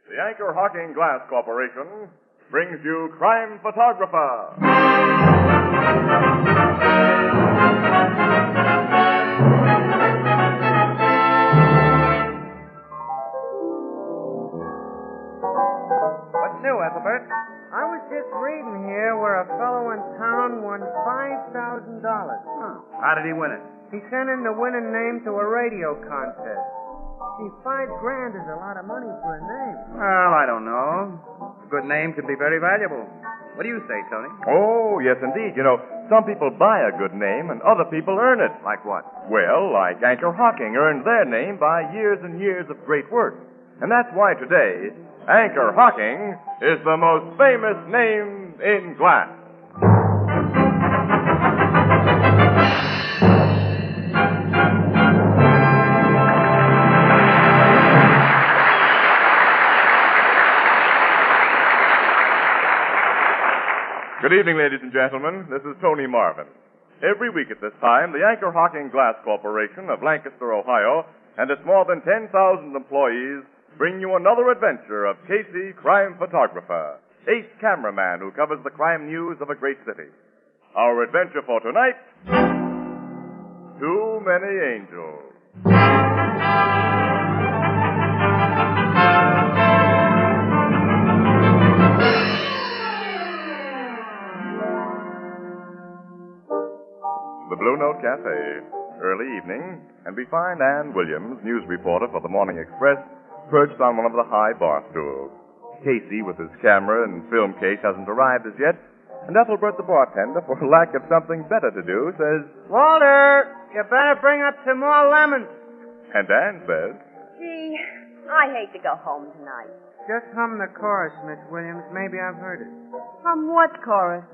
The Anchor Hocking Glass Corporation brings you Crime Photographer. What's new, Ethelbert? I was just reading here where a fellow in town won $5,000. How did he win it? He sent in the winning name to a radio contest. See, $5,000 is a lot of money for a name. Well, I don't know. A good name can be very valuable. What do you say, Tony? Oh, yes, indeed. You know, some people buy a good name and other people earn it. Like what? Well, like Anchor Hocking earned their name by years and years of great work. And that's why today, Anchor Hocking is the most famous name in glass. Good evening, ladies and gentlemen. This is Tony Marvin. Every week at this time, the Anchor Hocking Glass Corporation of Lancaster, Ohio, and its more than 10,000 employees bring you another adventure of Casey, crime photographer, ace cameraman who covers the crime news of a great city. Our adventure for tonight, Too Many Angels. The Blue Note Cafe, early evening, and we find Ann Williams, news reporter for the Morning Express, perched on one of the high bar stools. Casey, with his camera and film case, hasn't arrived as yet, and Ethelbert, the bartender, for lack of something better to do, says, Walter, you better bring up some more lemons. and Ann says, Gee, I hate to go home tonight. Just hum the chorus, Miss Williams. Maybe I've heard it. From what chorus?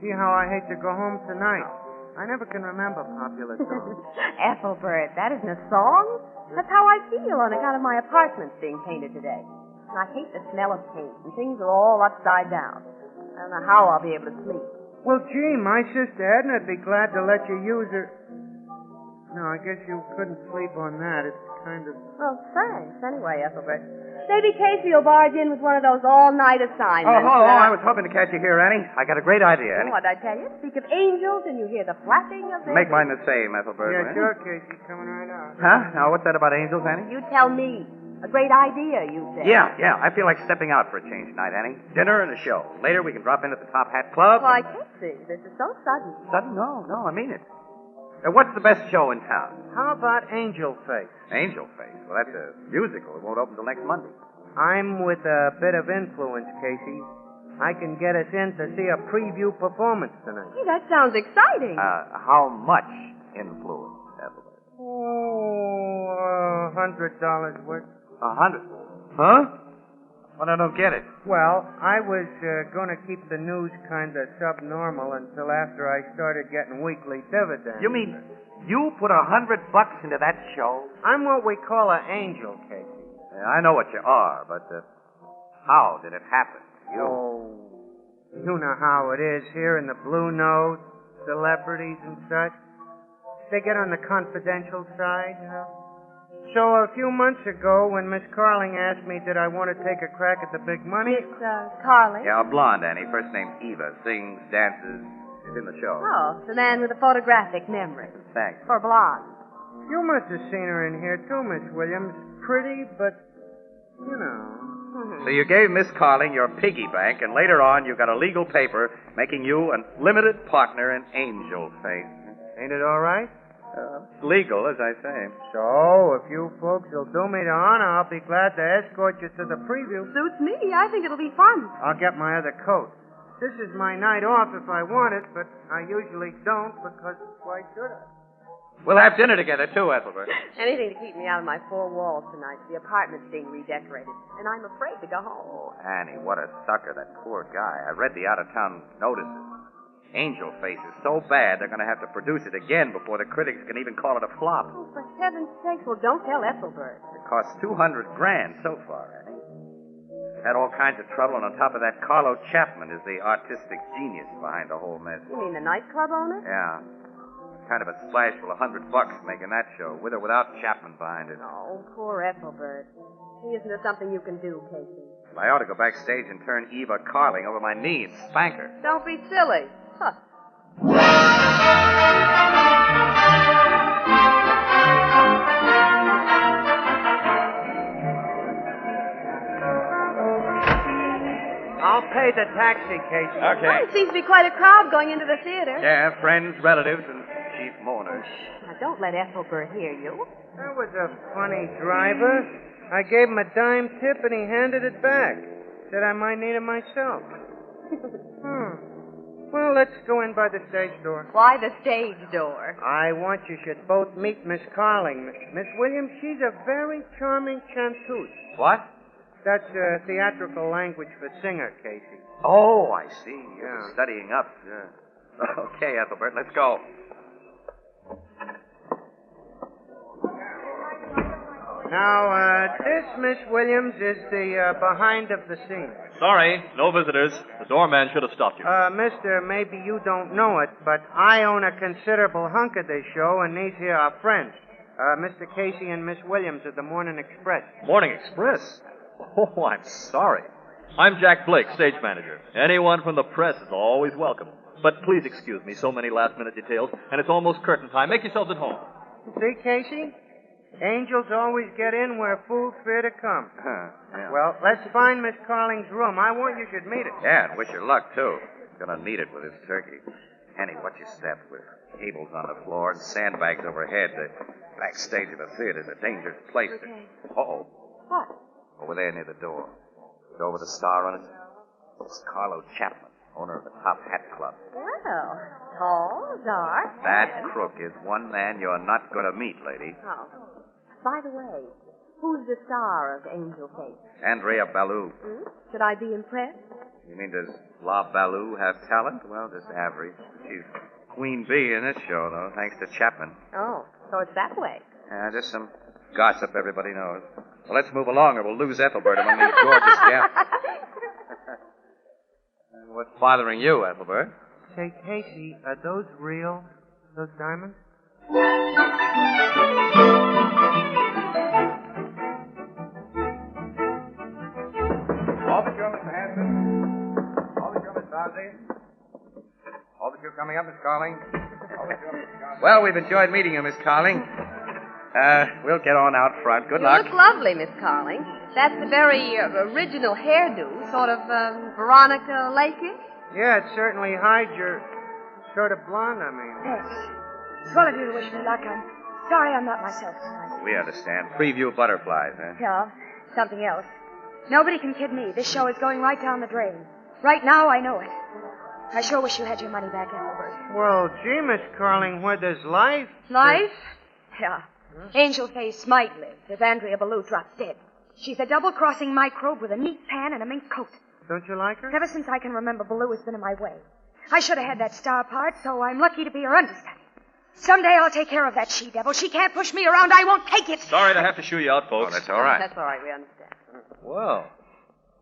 See how I hate to go home tonight. I never can remember popular songs. Ethelbert, that isn't a song. That's how I feel on account of my apartment's being painted today. And I hate the smell of paint, and things are all upside down. I don't know how I'll be able to sleep. Well, gee, my sister Edna'd be glad to let you use her. No, I guess you couldn't sleep on that. It's kind of... Well, thanks. Anyway, Ethelbert, maybe Casey will barge in with one of those all-night assignments. Oh, I was hoping to catch you here, Annie. I got a great idea, Annie. What'd I tell you? Speak of angels, and you hear the flapping of their... Make mine the same, Ethelbert. Yeah, will you? sure, Casey. Coming right out. Huh? Now, what's that about angels, Annie? You tell me. A great idea, you said. Yeah. I feel like stepping out for a change tonight, Annie. Dinner and a show. Later, we can drop in at the Top Hat Club. Why, Casey, this is so sudden. Sudden? No, I mean it. What's the best show in town? How about Angel Face? Angel Face. Well, that's a musical. It won't open till next Monday. I'm with a bit of influence, Casey. I can get us in to see a preview performance tonight. Gee, that sounds exciting. How much influence, Ethelbert? Oh, $100 worth. 100. Huh? Well, I don't get it. Well, I was going to keep the news kind of subnormal until after I started getting weekly dividends. You mean you put $100 into that show? I'm what we call an angel, Casey. Yeah, I know what you are, but how did it happen? Oh, you know how it is here in the Blue Note, celebrities and such. They get on the confidential side, you know. So a few months ago, when Miss Carling asked me did I want to take a crack at the big money... It's, Carly. Yeah, a blonde, Annie. First name's Eva. Sings, dances. Is in the show. Oh, the man with a photographic memory. Thanks. For blonde. You must have seen her in here, too, Miss Williams. Pretty, but, you know... So you gave Miss Carling your piggy bank, and later on you got a legal paper making you a limited partner in Angel Face. Ain't it all right? Legal, as I say. So, if you folks will do me the honor, I'll be glad to escort you to the preview. Suits me. I think it'll be fun. I'll get my other coat. This is my night off if I want it, but I usually don't because why should I? We'll have dinner together, too, Ethelbert. Anything to keep me out of my four walls tonight. The apartment's being redecorated, and I'm afraid to go home. Oh, Annie, what a sucker, that poor guy. I read the out-of-town notices. Angel Face is so bad they're going to have to produce it again before the critics can even call it a flop. Oh, for heaven's sakes, well, don't tell Ethelbert. It cost $200,000 so far, Annie. Had all kinds of trouble, and on top of that, Carlo Chapman is the artistic genius behind the whole mess. You mean the nightclub owner? Yeah. Kind of a splash for $100 making that show, with or without Chapman behind it. Oh, poor Ethelbert. Isn't there something you can do, Casey? I ought to go backstage and turn Eva Carling over my knee and spank her. Don't be silly. Huh. I'll pay the taxi, Casey. Well, there seems to be quite a crowd going into the theater. Yeah, friends, relatives, and chief mourners. Now, don't let Ethelbert hear you. That was a funny driver. I gave him a dime tip and he handed it back. Said I might need it myself. Well, let's go in by the stage door. Why the stage door? I want you should both meet Miss Carling. Miss Williams, she's a very charming chanteuse. What? That's theatrical language for singer, Casey. Oh, I see. You're Yeah. studying up. Yeah. Okay, Ethelbert, let's go. Now, this, Miss Williams, is the behind of the scene. Sorry, no visitors. The doorman should have stopped you. Mister, maybe you don't know it, but I own a considerable hunk of this show, and these here are friends. Mr. Casey and Miss Williams of the Morning Express. Morning Express? Oh, I'm sorry. I'm Jack Blake, stage manager. Anyone from the press is always welcome. But please excuse me, so many last-minute details, and it's almost curtain time. Make yourselves at home. See, Casey? Angels always get in where fools fear to come. Yeah. Well, let's find Miss Carling's room. I want you should meet it. Yeah, and wish her luck, too. Gonna need it with this turkey. Annie, watch your step with cables on the floor and sandbags overhead. The backstage of the theater's a dangerous place. Okay. Uh-oh. What? Over there near the door. See over the star on it? It's Carlo Chapman, owner of the Top Hat Club. Well, tall, dark. That and- crook is one man you're not going to meet, lady. Oh. By the way, who's the star of Angel Face? Andrea Ballou. Should I be impressed? You mean does La Ballou have talent? Well, just average. She's queen bee in this show, though, thanks to Chapman. Oh, so it's that way. Just some gossip everybody knows. Well, let's move along or we'll lose Ethelbert among these gorgeous gals. What's bothering you, Ethelbert? Say, Casey, are those real? Those diamonds? Overture, Mr. Hanson. Overture, Miss Bosley. Overture coming up, Miss Carling. Overture, Miss Carling. Well, we've enjoyed meeting you, Miss Carling. We'll get on out front. Good You luck. look lovely, Miss Carling. That's a very original hairdo, sort of Veronica Lake-ish. Yeah, it certainly hides your sort of blonde, I mean. Yes. It's all of you to wish me luck. I'm sorry I'm not myself tonight. We understand. Preview butterflies, huh? Yeah, something else. Nobody can kid me. This show is going right down the drain. Right now, I know it. I sure wish you had your money back, Ethelbert. Well, gee, Miss Carling, where there's life... Life? Yeah. Angel Face might live if Andrea Ballou drops dead. She's a double-crossing microbe with a neat pan and a mink coat. Don't you like her? Ever since I can remember, Ballou has been in my way. I should have had that star part, so I'm lucky to be her understudy. Someday I'll take care of that she-devil. She can't push me around. I won't take it. Sorry to have to shoo you out, Oh, folks. that's all right. That's all right, we understand. Well,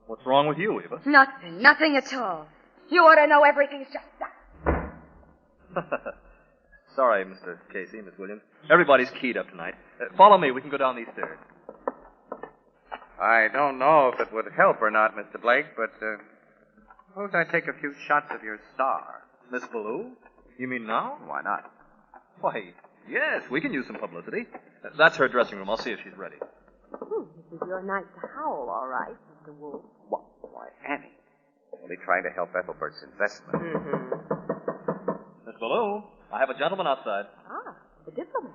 what's wrong with you, Eva? Nothing at all. You ought to know everything's just that. Sorry, Mr. Casey, Miss Williams. Everybody's keyed up tonight. Follow me. We can go down these stairs. I don't know if it would help or not, Mr. Blake, but suppose I take a few shots of your star. Miss Ballou? You mean now? Why not? Why, yes, we can use some publicity. That's her dressing room. I'll see if she's ready. This is your night to howl, all right, Mr. Wolf. What? Why, Annie. Only trying to help Ethelbert's investment. Miss Ballou, I have a gentleman outside. Ah, the diplomat.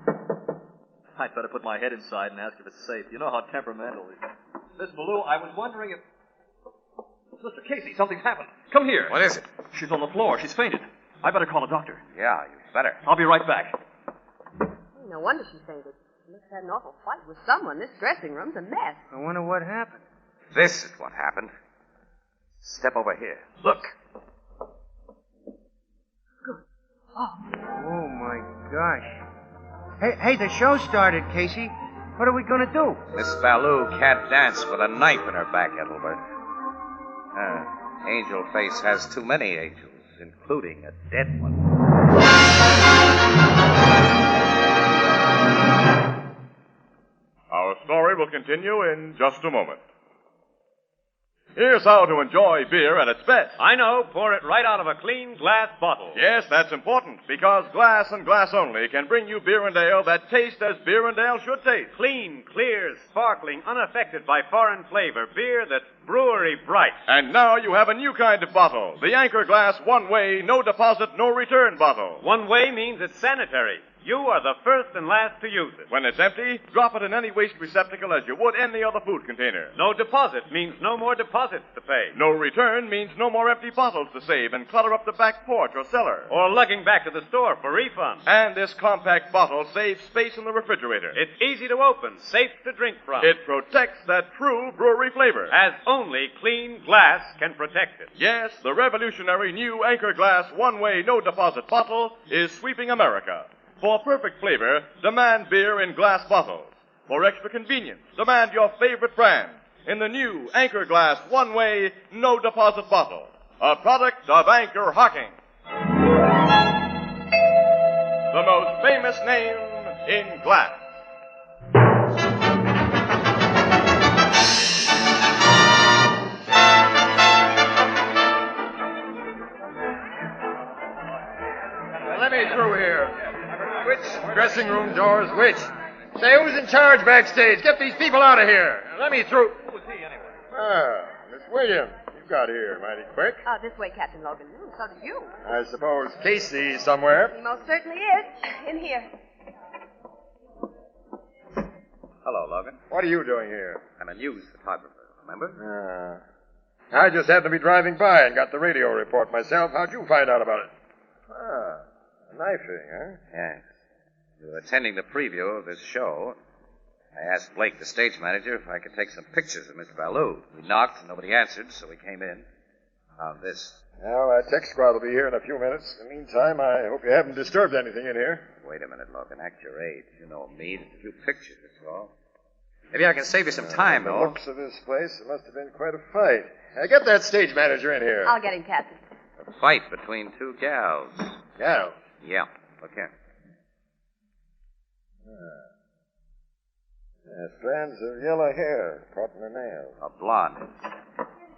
I'd better put my head inside and ask if it's safe. You know how temperamental he is. Miss Ballou, I was wondering if... Mr. Casey, something's happened. Come here. What is it? She's on the floor. She's fainted. I better call a doctor. Yeah, you better. I'll be right back. No wonder she fainted. She must have had an awful fight with someone. This dressing room's a mess. I wonder what happened. This is what happened. Step over here. Look. Oh, my gosh. Hey, the show started, Casey. What are we going to do? Miss Ballou can't dance with a knife in her back, Ethelbert. Angel Face has too many angels, including a dead one. Our story will continue in just a moment. Here's how to enjoy beer at its best. I know. Pour it right out of a clean glass bottle. Yes, that's important, because glass and glass only can bring you beer and ale that taste as beer and ale should taste. Clean, clear, sparkling, unaffected by foreign flavor. Beer that's brewery bright. And now you have a new kind of bottle, the Anchor Glass one-way, no deposit, no return bottle. One way means it's sanitary. You are the first and last to use it. When it's empty, drop it in any waste receptacle as you would any other food container. No deposit means no more deposits to pay. No return means no more empty bottles to save and clutter up the back porch or cellar. Or lugging back to the store for refund. And this compact bottle saves space in the refrigerator. It's easy to open, safe to drink from. It protects that true brewery flavor. As only clean glass can protect it. Yes, the revolutionary new Anchor Glass one-way, no deposit bottle is sweeping America. For perfect flavor, demand beer in glass bottles. For extra convenience, demand your favorite brand in the new Anchor Glass one-way, no deposit bottle. A product of Anchor Hocking. The most famous name in glass. Let me through here. Which dressing room doors which? Say, who's in charge backstage? Get these people out of here. Let me through. Who was he, anyway? Ah, Miss Williams. You got here mighty quick. This way, Captain Logan. So did you. I suppose Casey's somewhere. He most certainly is. In here. Hello, Logan. What are you doing here? I'm a news photographer, remember? I just happened to be driving by and got the radio report myself. How'd you find out about it? A knifing, huh? Yes. We were attending the preview of this show. I asked Blake, the stage manager, if I could take some pictures of Mr. Ballou. We knocked, and nobody answered, so we came in. Found this. Well, our tech squad will be here in a few minutes. In the meantime, I hope you haven't disturbed anything in here. Wait a minute, Logan. Act your age. You know me. Just a few pictures, that's all. Maybe I can save you some time, The though. looks of this place, it must have been quite a fight. Get that stage manager in here. I'll get him, Captain. A fight between two gals. Gals? Yeah. Look here. Strands of yellow hair caught in her nails. A blonde.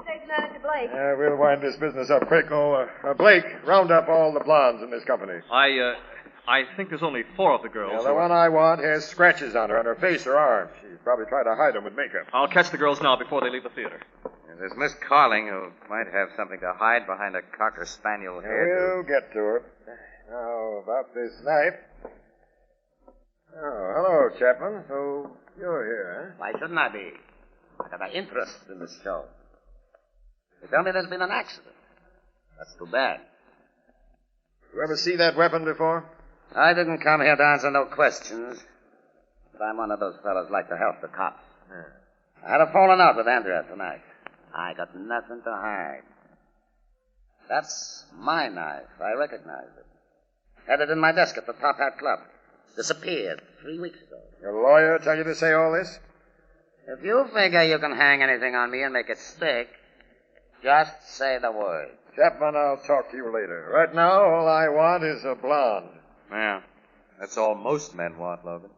Stage Manager Blake. We'll wind this business up quick. Blake, round up all the blondes in this company. I think there's only 4 of the girls. The one I want has scratches on face or arm. She's probably tried to hide them with makeup. I'll catch the girls now before they leave the theater. And there's Miss Carling, who might have something to hide behind a cocker spaniel head. We'll get to her. Now, about this knife. Oh, hello, Chapman. So you're here, Why shouldn't I be? I got an interest in this show. They tell me there's been an accident. That's too bad. You ever see that weapon before? I didn't come here to answer no questions. But I'm one of those fellows like to help the cops. I had a falling out with Andrea tonight. I got nothing to hide. That's my knife. I recognize it. Had it in my desk at the Top Hat Club. Disappeared 3 weeks ago. Your lawyer tell you to say all this? If you figure you can hang anything on me and make it stick, just say the word. Chapman, I'll talk to you later. Right now, all I want is a blonde. Yeah. That's all most men want, Logan.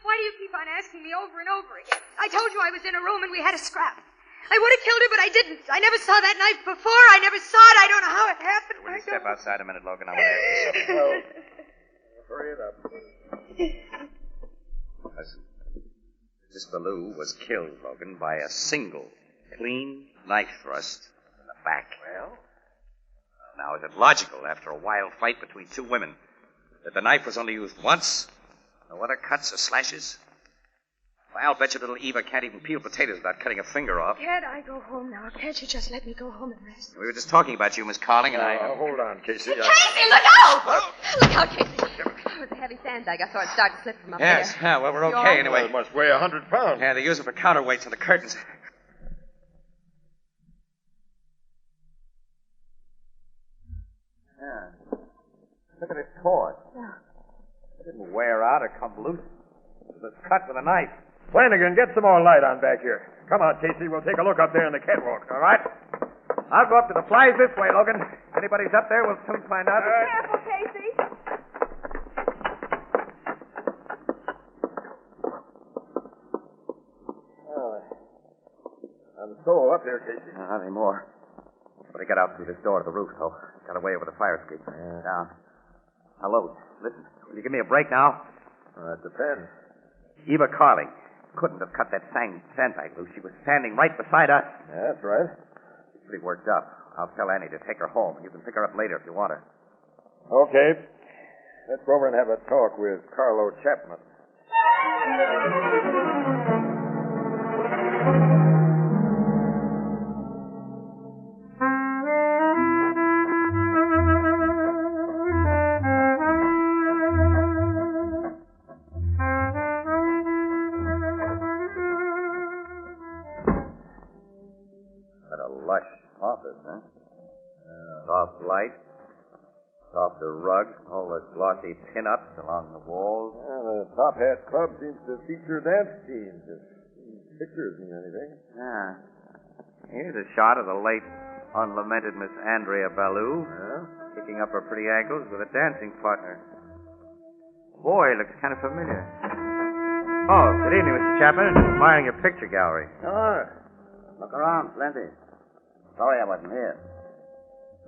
Why do you keep on asking me over and over again? I told you I was in a room and we had a scrap. I would have killed her, but I didn't. I never saw that knife before. I never saw it. I don't know how it happened. Will you step outside a minute, Logan? I want to ask you something. Hurry it up. Listen. This Ballou was killed, Logan, by a single, clean knife thrust in the back. Well? Now, is it logical, after a wild fight between 2 women, that the knife was only used once? No other cuts or slashes? Why, I'll bet you little Eva can't even peel potatoes without cutting a finger off. Can't I go home now? Can't you just let me go home and rest? We were just talking about you, Miss Carling, and I... Hold on, Casey. Casey, look out! Look out, Casey. That was a heavy sandbag. I saw it start to slip from up Yes, there. yeah, well, we're You okay all anyway. It must weigh 100 pounds. Yeah, they use it for counterweights on the curtains. Yeah. Look at this cord. Yeah. It didn't wear out or come loose. It was cut with a knife. Flanagan, get some more light on back here. Come on, Casey. We'll take a look up there in the catwalk, all right? I'll go up to the flies this way, Logan. If anybody's up there, we'll soon find out. Careful, Casey. I'm solo up here, Casey. Not anymore. But I got out through this door to the roof, so got away over the fire escape. Down. Hello. Listen, will you give me a break now? It depends. Eva Carling couldn't have cut that sandbag loose. She was standing right beside us. Yeah, that's right. She's pretty worked up. I'll tell Annie to take her home. You can pick her up later if you want her. Okay. Let's go over and have a talk with Carlo Chapman. What a lush office, huh? Soft light, softer rug, all the glossy pin-ups along the walls. The Top Hat Club seems to feature dance teams. If these pictures mean anything. Ah. Here's a shot of the late, unlamented Miss Andrea Ballou, kicking up her pretty ankles with a dancing partner. Boy, looks kind of familiar. Oh, good evening, Mr. Chapman. Admiring your picture gallery. Sure. Look around, plenty. Sorry I wasn't here.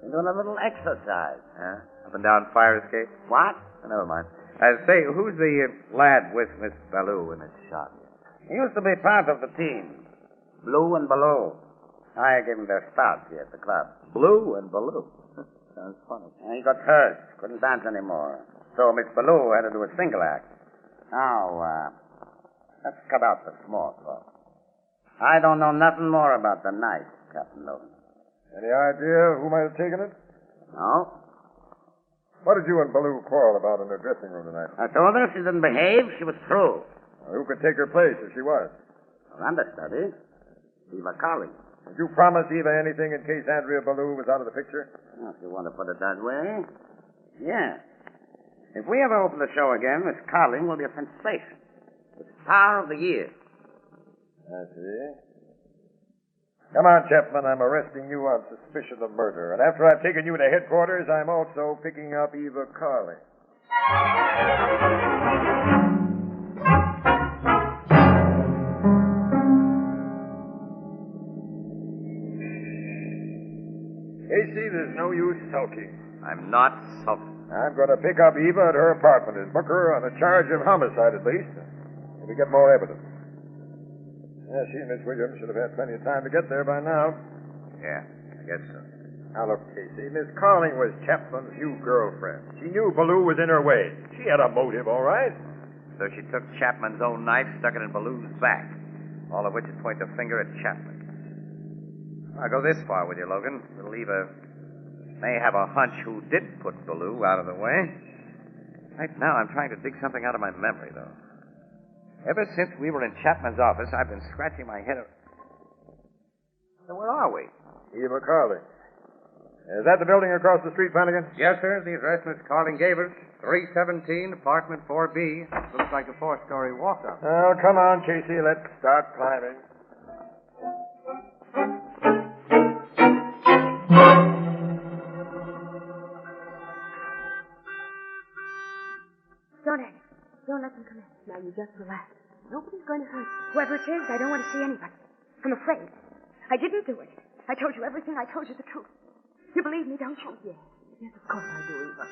Been doing a little exercise. Yeah? Up and down fire escape? What? Oh, never mind. Say, who's the lad with Miss Ballou in this shot? He used to be part of the team. Blue and Below. I gave him their start here at the club. Blue and Ballou. Sounds funny. And he got hurt. Couldn't dance anymore. So Miss Ballou had to do a single act. Now, let's cut out the small talk. I don't know nothing more about the night, Captain Logan. Any idea who might have taken it? No? What did you and Ballou quarrel about in her dressing room tonight? I told her if she didn't behave, she was through. Who could take her place if she was? Her understudy, Eva Carling. Did you promise Eva anything in case Andrea Ballou was out of the picture? Well, if you want to put it that way, yeah. If we ever open the show again, Miss Carling will be a sensation. The star of the year. I see. Come on, Chapman. I'm arresting you on suspicion of murder. And after I've taken you to headquarters, I'm also picking up Eva Carling. Casey, there's no use sulking. I'm not sulking. I'm going to pick up Eva at her apartment and book her on a charge of homicide, at least. If we get more evidence. Yeah, she and Miss Williams should have had plenty of time to get there by now. Yeah, I guess so. Now, look, Casey, Miss Carling was Chapman's new girlfriend. She knew Ballou was in her way. She had a motive, all right. So she took Chapman's own knife, stuck it in Ballou's back. All of which would point the finger at Chapman. I'll go this far with you, Logan. Little Eva may have a hunch who did put Ballou out of the way. Right now, I'm trying to dig something out of my memory, though. Ever since we were in Chapman's office, I've been scratching my head. So where are we? Eva Carling. Is that the building across the street, Flanagan? Yes, sir. The address Miss Carling gave us. 317, apartment 4B. Looks like a four-story walk-up. Oh, come on, Casey. Let's start climbing. Don't, Annie. Don't let them come in. Now, you just relax. Nobody's going to hurt you. Whoever it is, I don't want to see anybody. I'm afraid. I didn't do it. I told you everything. I told you the truth. You believe me, don't you? Yes. Yes, of course I do, Eva.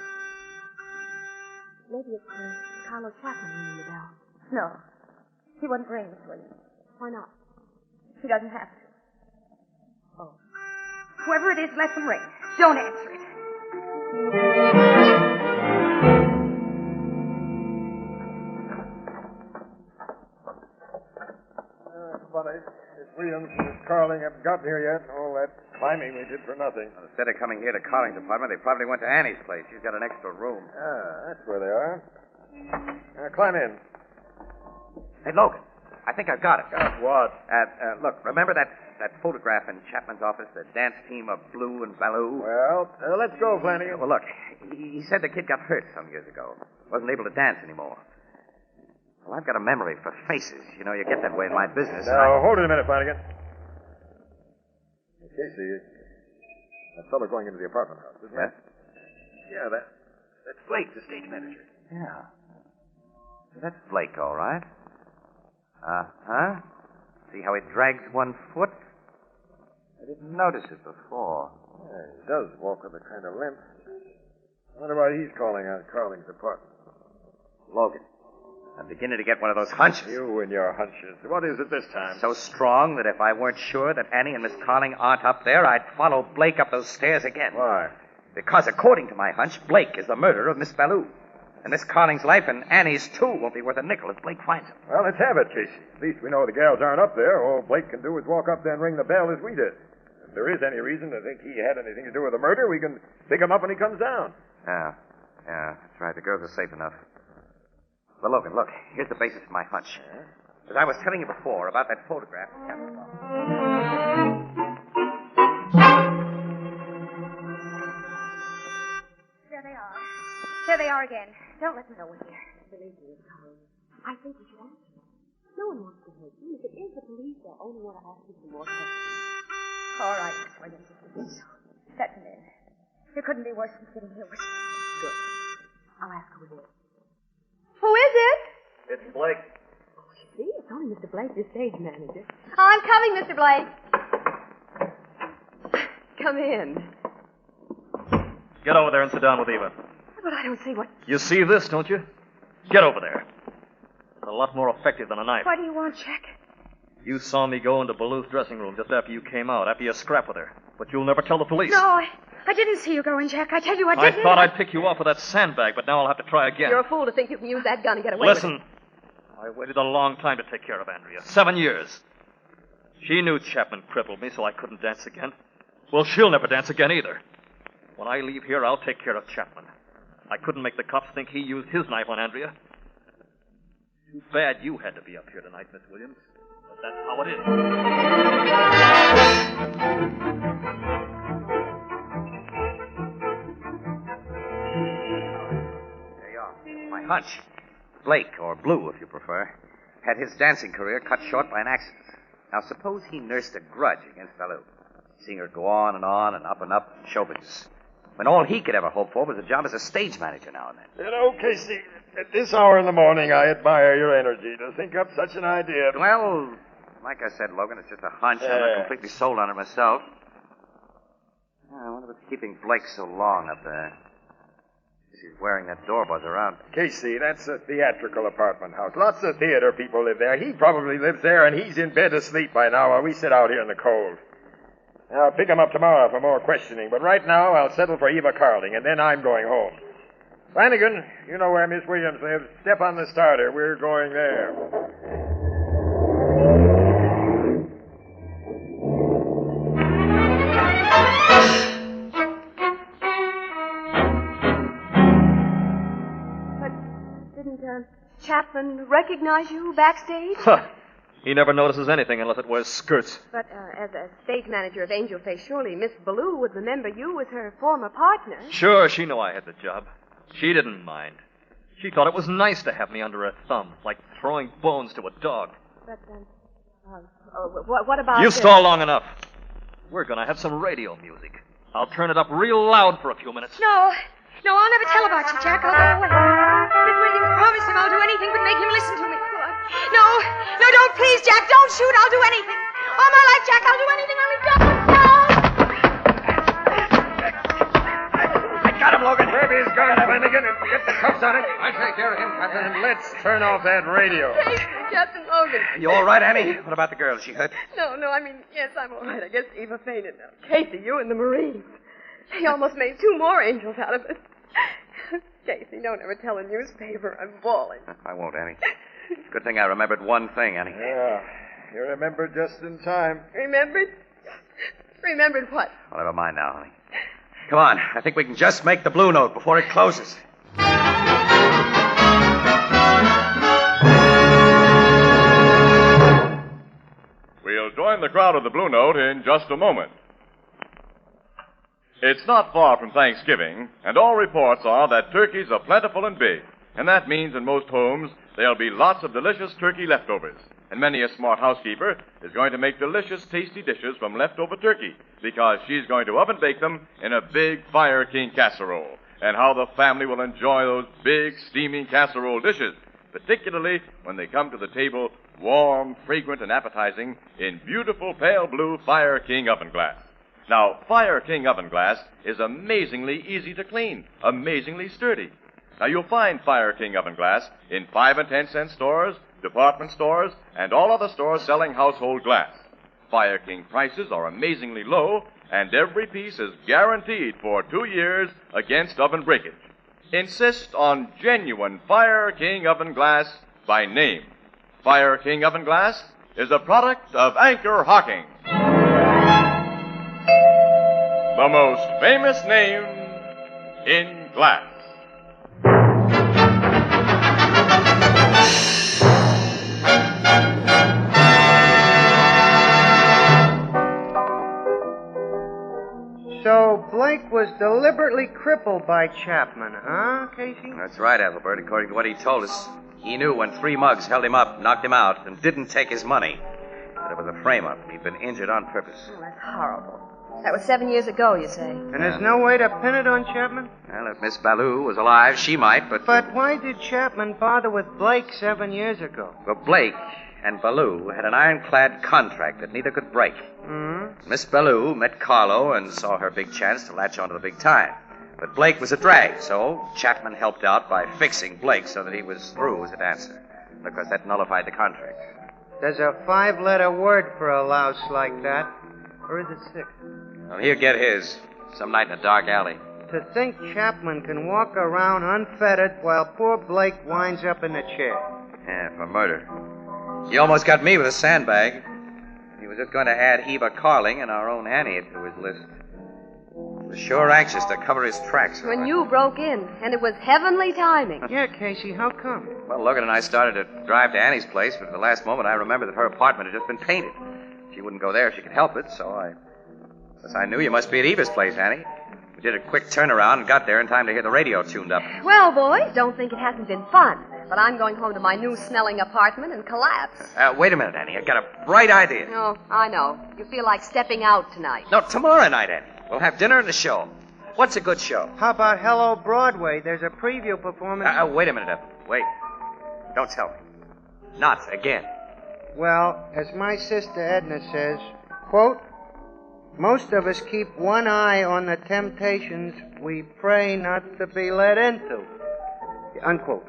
Maybe it's Carlo Chapman ringing the bell. No. He wouldn't ring, Miss Williams. Why not? He doesn't have to. Oh. Whoever it is, let them ring. Don't answer it. Funny. Miss Williams and Miss Carling haven't gotten here yet. All that climbing we did for nothing. Well, instead of coming here to Carling's apartment, they probably went to Annie's place. She's got an extra room. Ah, that's where they are. Climb in. Hey, Logan, I think I've got it. Got what? Look, remember that photograph in Chapman's office, the dance team of Blue and Ballou? Well, let's go, Flanagan. Well, look, he said the kid got hurt some years ago. Wasn't able to dance anymore. Well, I've got a memory for faces. You know, you get that way in my business. Now, hold it a minute, Flanagan. Casey, That fellow going into the apartment house, isn't Yeah. that? Yeah, that's Blake, the stage manager. Yeah. That's Blake, all right. Uh-huh. See how he drags one foot? I didn't notice it before. Yeah, he does walk with a kind of limp. I wonder why he's calling on Carling's apartment. Logan, I'm beginning to get one of those hunches. You and your hunches. What is it this time? So strong that if I weren't sure that Annie and Miss Carling aren't up there, I'd follow Blake up those stairs again. Why? Because according to my hunch, Blake is the murderer of Miss Ballou. And Miss Carling's life and Annie's, too, won't be worth a nickel if Blake finds him. Well, let's have it, Casey. At least we know the gals aren't up there. All Blake can do is walk up there and ring the bell as we did. If there is any reason to think he had anything to do with the murder, we can pick him up when he comes down. Yeah, that's right. The girls are safe enough. But Logan, look, here's the basis of my hunch. As I was telling you before about that photograph. There they are. There they are again. Don't let them know we're here. Believe me, Carl. I think you should answer. No one wants to hurt you. If it is the police, they'll only want to ask you some more questions. All right, Miss Williams, if you think so. Let them in. You couldn't be worse than sitting here with me. Good. I'll ask who it is. Who is it? It's Blake. See, it's only Mr. Blake, your stage manager. Oh, I'm coming, Mr. Blake. Come in. Get over there and sit down with Eva. But I don't see what... You see this, don't you? Get over there. It's a lot more effective than a knife. What do you want, Jack? You saw me go into Ballou's dressing room just after you came out, after you scrapped with her. But you'll never tell the police. No, I didn't see you go in, Jack. I tell you, I I didn't. thought I'd pick you off with that sandbag, but now I'll have to try again. You're a fool to think you can use that gun and get away Listen, with it. I waited a long time to take care of Andrea. 7 years. She knew Chapman crippled me, so I couldn't dance again. Well, she'll never dance again either. When I leave here, I'll take care of Chapman. I couldn't make the cops think he used his knife on Andrea. Too bad you had to be up here tonight, Miss Williams. But that's how it is. There you are. My hunch. Blake, or Blue, if you prefer, had his dancing career cut short by an accident. Now, suppose he nursed a grudge against Ballou, seeing her go on and up in show business, when all he could ever hope for was a job as a stage manager now and then. You know, Casey, at this hour in the morning, I admire your energy to think up such an idea. Well, like I said, Logan, it's just a hunch. I'm not completely sold on it myself. I wonder what's keeping Blake so long up there. He's wearing that door buzzer around. Casey, that's a theatrical apartment house. Lots of theater people live there. He probably lives there, and he's in bed asleep by now while we sit out here in the cold. I'll pick him up tomorrow for more questioning, but right now I'll settle for Eva Carling, and then I'm going home. Flanagan, you know where Miss Williams lives. Step on the starter. We're going there. Didn't Chapman recognize you backstage? Huh. He never notices anything unless it wears skirts. But as a stage manager of Angel Face, surely Miss Ballou would remember you as her former partner. Sure, she knew I had the job. She didn't mind. She thought it was nice to have me under her thumb, like throwing bones to a dog. But, what about... You stall long enough. We're going to have some radio music. I'll turn it up real loud for a few minutes. No, I'll never tell about you, Jack. I'll go away. Miss Williams promised him I'll do anything but make him listen to me. No, don't, please, Jack. Don't shoot. I'll do anything. All my life, Jack, I'll do anything. Only don't. No! I got him, Logan. Grab his gun, Flanagan, and get the cuffs on it. I'll take care of him, Captain. And let's turn off that radio. Hey, Captain Logan. You all right, Annie? What about the girl? She hurt? No, I mean, yes, I'm all right. I guess Eva fainted now. Casey, you and the Marines. They almost made 2 more angels out of it. Casey, don't ever tell a newspaper I'm bawling. I won't, Annie. Good thing I remembered one thing, Annie. Yeah, you remembered just in time. Remembered? Remembered what? Well, never mind now, honey. Come on. I think we can just make the Blue Note before it closes. We'll join the crowd of the Blue Note in just a moment. It's not far from Thanksgiving, and all reports are that turkeys are plentiful and big. And that means in most homes there'll be lots of delicious turkey leftovers. And many a smart housekeeper is going to make delicious, tasty dishes from leftover turkey because she's going to oven bake them in a big Fire King casserole. And how the family will enjoy those big, steaming casserole dishes, particularly when they come to the table warm, fragrant, and appetizing in beautiful pale blue Fire King oven glass. Now, Fire King oven glass is amazingly easy to clean, amazingly sturdy. Now, you'll find Fire King oven glass in 5 and 10 cent stores, department stores, and all other stores selling household glass. Fire King prices are amazingly low, and every piece is guaranteed for 2 years against oven breakage. Insist on genuine Fire King oven glass by name. Fire King oven glass is a product of Anchor Hocking, the most famous name in glass. So Blake was deliberately crippled by Chapman, huh, Casey? That's right, Ethelbert. According to what he told us, he knew when 3 mugs held him up, knocked him out, and didn't take his money. But it was a frame-up. He'd been injured on purpose. Oh, that's horrible. That was 7 years ago, you say? And there's no way to pin it on Chapman? Well, if Miss Ballou was alive, she might, but... But why did Chapman bother with Blake 7 years ago? Well, Blake and Ballou had an ironclad contract that neither could break. Mm-hmm. Miss Ballou met Carlo and saw her big chance to latch onto the big time. But Blake was a drag, so Chapman helped out by fixing Blake so that he was through as a dancer. Of course, that nullified the contract. There's a 5-letter word for a louse like that. Or is it 6? Well, he'll get his some night in a dark alley. To think Chapman can walk around unfettered while poor Blake winds up in the chair. Yeah, for murder. He almost got me with a sandbag. He was just going to add Eva Carling and our own Annie to his list. He was sure anxious to cover his tracks. When you broke in, and it was heavenly timing. Yeah, Casey, how come? Well, Logan and I started to drive to Annie's place, but at the last moment I remembered that her apartment had just been painted. She wouldn't go there if she could help it, so I knew you must be at Eva's place, Annie. We did a quick turnaround and got there in time to hear the radio tuned up. Well, boys, don't think it hasn't been fun. But I'm going home to my new smelling apartment and collapse. Wait a minute, Annie. I've got a bright idea. Oh, I know. You feel like stepping out tonight. No, tomorrow night, Annie. We'll have dinner and a show. What's a good show? How about Hello Broadway? There's a preview performance. Wait a minute, Evan. Wait. Don't tell me. Not again. Well, as my sister Edna says, quote, most of us keep one eye on the temptations we pray not to be led into. Unquote.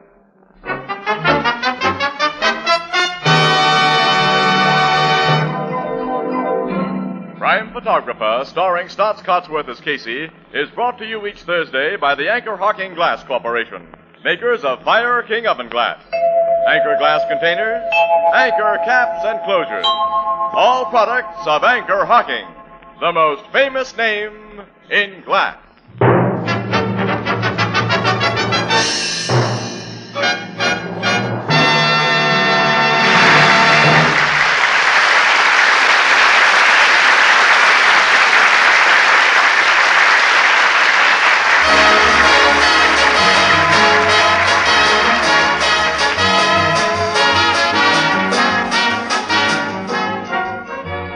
Crime Photographer, starring Stotts Cotsworth as Casey, is brought to you each Thursday by the Anchor Hocking Glass Corporation, makers of Fire King oven glass, Anchor glass containers, Anchor caps and closures. All products of Anchor Hocking, the most famous name in glass.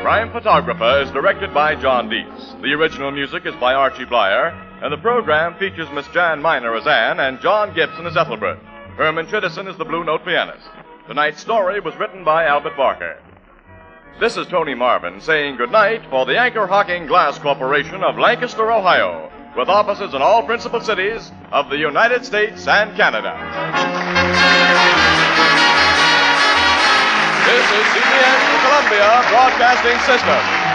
Crime Photographer is directed by John Dietz. The original music is by Archie Blyer, and the program features Miss Jan Miner as Anne and John Gibson as Ethelbert. Herman Chittison is the Blue Note pianist. Tonight's story was written by Albert Barker. This is Tony Marvin saying goodnight for the Anchor Hocking Glass Corporation of Lancaster, Ohio, with offices in all principal cities of the United States and Canada. This is CBS, the Columbia Broadcasting System.